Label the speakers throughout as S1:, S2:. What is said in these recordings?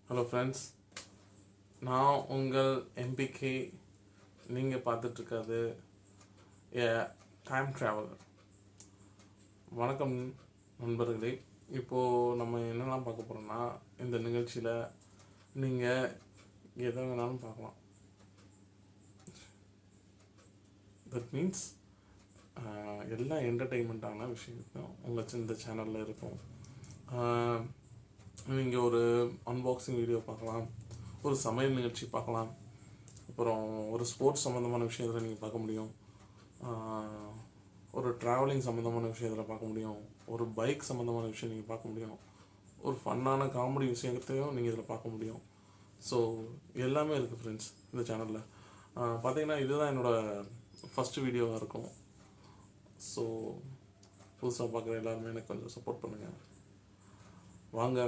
S1: Hello friends, நான் உங்கள் MBK. நீங்கள் பார்த்துட்ருக்காது ஏ டைம் ட்ராவலர். வணக்கம் நண்பர்களே. இப்போது நம்ம என்னெல்லாம் பார்க்க போகிறோம்னா, இந்த நிகழ்ச்சியில் நீங்கள் எதை வேணாலும் பார்க்கலாம். தட் மீன்ஸ் எல்லா என்டர்டெயின்மெண்ட்டான விஷயங்களும் உங்கள் இந்த சேனலில் இருக்கும். நீங்கள் ஒரு அன்பாக்சிங் வீடியோ பார்க்கலாம், ஒரு சமையல் நிகழ்ச்சி பார்க்கலாம், அப்புறம் ஒரு ஸ்போர்ட்ஸ் சம்மந்தமான விஷயத்தில் நீங்கள் பார்க்க முடியும், ஒரு ட்ராவலிங் சம்மந்தமான விஷயத்தில் பார்க்க முடியும், ஒரு பைக் சம்மந்தமான விஷயம் நீங்கள் பார்க்க முடியும், ஒரு ஃபன்னான காமெடி விஷயத்தையும் நீங்கள் இதில் பார்க்க முடியும். ஸோ எல்லாமே இருக்குது ஃப்ரெண்ட்ஸ் இந்த சேனலில். பார்த்தீங்கன்னா இதுதான் என்னோடய ஃபஸ்ட்டு வீடியோவாக இருக்கும். ஸோ புதுசாக பார்க்குற எல்லாருமே எனக்கு கொஞ்சம் சப்போர்ட் பண்ணுங்கள். வாங்க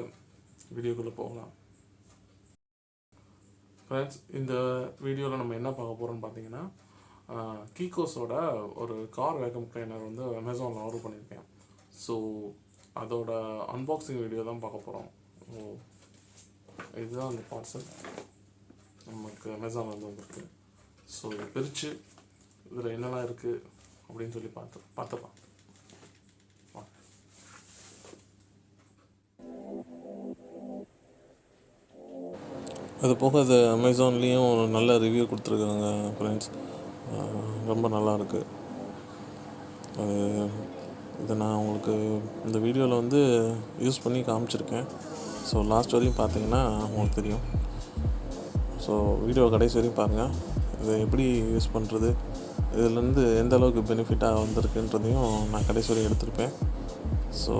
S1: வீடியோக்குள்ளே போகலாம். ஃப்ரெண்ட்ஸ், இந்த வீடியோவில் நம்ம என்ன பார்க்க போகிறோம்னு பார்த்தீங்கன்னா, கீகோஸோட ஒரு கார் வேக்கம் கிளீனர் வந்து அமேசானில் ஆர்டர் பண்ணியிருக்கேன். ஸோ அதோட அன்பாக்சிங் வீடியோ தான் பார்க்க போகிறோம். இதுதான் அந்த பார்சல் நமக்கு அமேசானில் வந்து வந்திருக்கு. ஸோ இதை பிரித்து இதில் என்னெல்லாம் இருக்குது அப்படின்னு சொல்லி பார்த்துக்கலாம். அது போக அது அமேசான்லேயும் நல்ல ரிவ்யூ கொடுத்துருக்காங்க ஃப்ரெண்ட்ஸ். ரொம்ப நல்லாயிருக்கு. இதை நான் உங்களுக்கு இந்த வீடியோவில் வந்து யூஸ் பண்ணி காமிச்சிருக்கேன். ஸோ லாஸ்ட் வரையும் பார்த்தீங்கன்னா உங்களுக்கு தெரியும். ஸோ வீடியோ கடைசி வரையும் பாருங்கள். இதை எப்படி யூஸ் பண்ணுறது, இதுலேருந்து எந்த அளவுக்கு பெனிஃபிட்டாக வந்திருக்குன்றதையும் நான் கடைசி வரையும் எடுத்திருப்பேன். ஸோ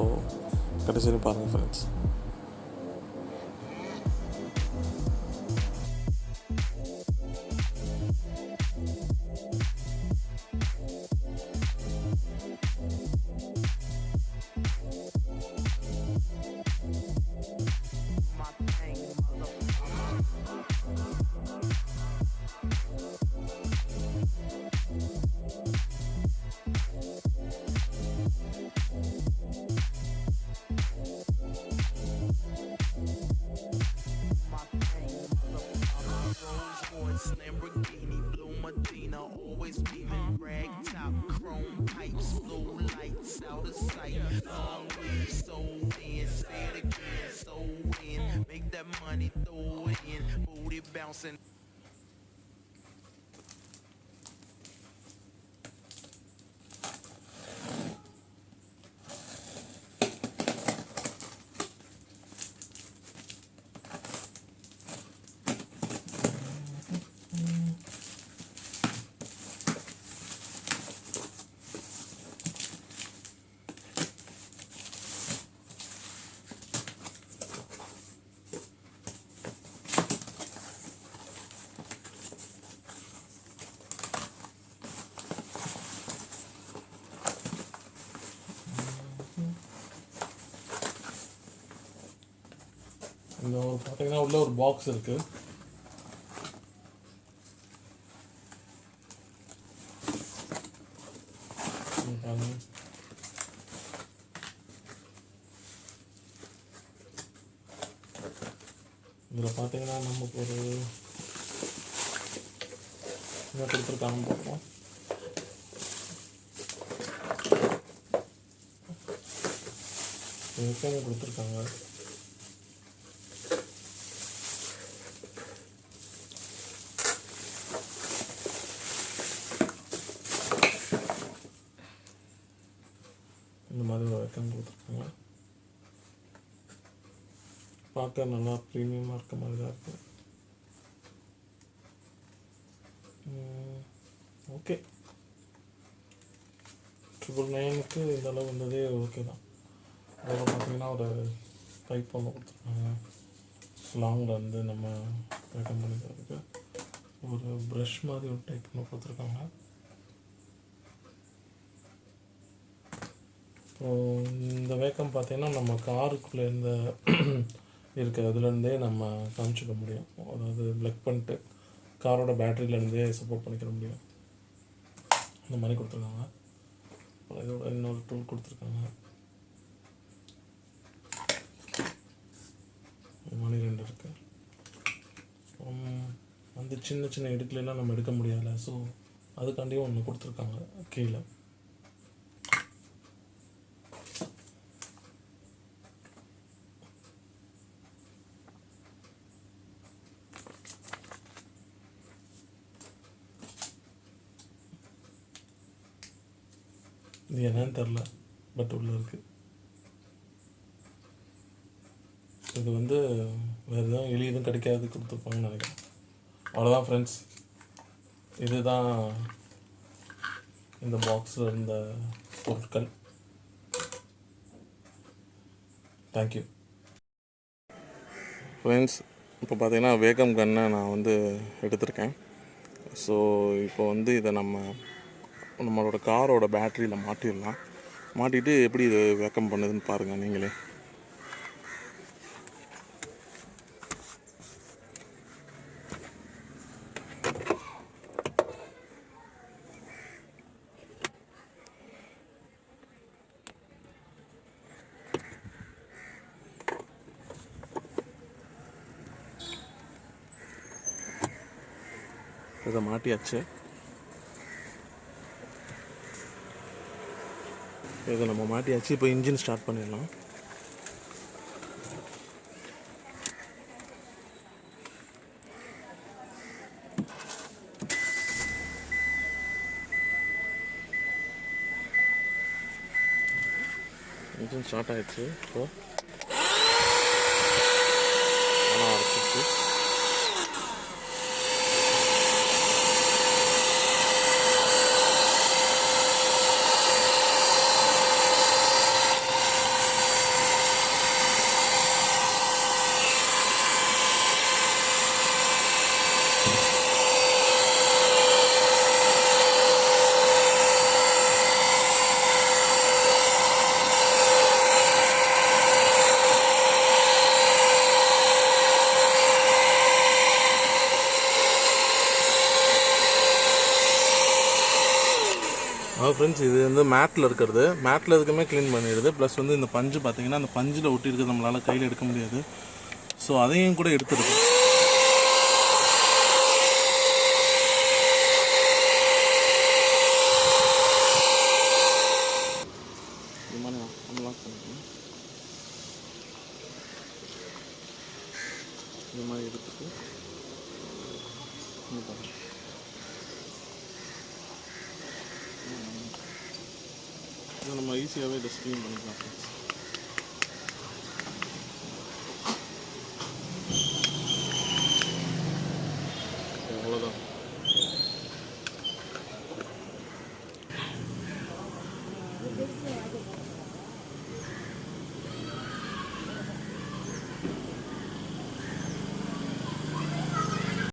S1: கடைசி வரையும் பாருங்கள் friends. Money, throw it in, booty bouncing. இந்த ஒரு பார்த்தீங்கன்னா உள்ள ஒரு பாக்ஸ் இருக்குது. இதில் பார்த்தீங்கன்னா நமக்கு ஒரு என்ன கொடுத்துருக்காங்கன்னு பார்ப்போம். கொடுத்துருக்காங்க. இந்த மாதிரி ஒரு வேக்கம் கொடுத்துருக்காங்க. பார்க்க நல்லா ப்ரீமியமாக இருக்க மாதிரி தான் இருக்குது. ஓகே, 999க்கு இந்த அளவு வந்ததே ஓகே தான். அதில் பார்த்தீங்கன்னா ஒரு பைப் ஒன்று கொடுத்துருக்காங்க. லாங்கில் வந்து நம்ம வேக்கம் பண்ணிக்கிறதுக்கு ஒரு ப்ரஷ் மாதிரி ஒரு டைப் ஒன்று கொடுத்துருக்காங்க. இப்போது இந்த வேக்கம் பார்த்தீங்கன்னா நம்ம காருக்குள்ளே இருந்த இருக்க இதுலேருந்தே நம்ம காமிச்சிக்க முடியும். அதாவது ப்ளக் பண்ணிட்டு காரோட பேட்டரியிலேருந்தே சப்போர்ட் பண்ணிக்கிற முடியும். இந்த மாதிரி கொடுத்துருக்காங்க. இதோட இன்னொரு டூல் கொடுத்துருக்காங்க. மணி 2 இருக்குது. சின்ன சின்ன இடுக்குலாம் நம்ம எடுக்க முடியலை. ஸோ அதுக்காண்டியும் ஒன்று கொடுத்துருக்காங்க கீழே. இது என்னன்னு தெரில, பட் உள்ளே இருக்குது. இது வந்து வேறு எதுவும் எலி எதுவும் கிடைக்காது கொடுத்துருப்பாங்கன்னு நினைக்கிறேன். அவ்வளோதான் ஃப்ரெண்ட்ஸ், இதுதான் இந்த பாக்ஸில் இருந்த பொருட்கள். Thank you friends. இப்போ பார்த்தீங்கன்னா வேகம் கன்னை நான் வந்து எடுத்திருக்கேன். ஸோ இப்போ வந்து இதை நம்மளோட காரோட பேட்டரியில் மாட்டிடலாம். மாட்டிட்டு எப்படி இது வேக்கம் பண்ணுதுன்னு பாருங்கள் நீங்களே. இதை மாட்டியாச்சு. இதை நம்ம மாட்டியாச்சு. இப்போ இன்ஜின் ஸ்டார்ட் பண்ணிடலாம். இன்ஜின் ஸ்டார்ட் ஆகிடுச்சு. இப்போ ஆரம்பிச்சிருச்சு. ஃப்ரெண்ட்ஸ், இது வந்து மேட்டில் இருக்கிறது. மேட்டில் எதுக்குமே க்ளீன் பண்ணிடுது. ப்ளஸ் வந்து இந்த பஞ்சு பார்த்தீங்கன்னா அந்த பஞ்சில் ஒட்டி இருக்கிறது நம்மளால் கையில் எடுக்க முடியாது. ஸோ அதையும் கூட எடுத்துருக்கு. இது மாதிரி அன்லாக் பண்ணிக்கணும். இது மாதிரி எடுத்துட்டு நம்ம ஈஸியாகவே இதை ஸ்க்ரீன் பண்ணிக்கலாம். அவ்வளோதான்.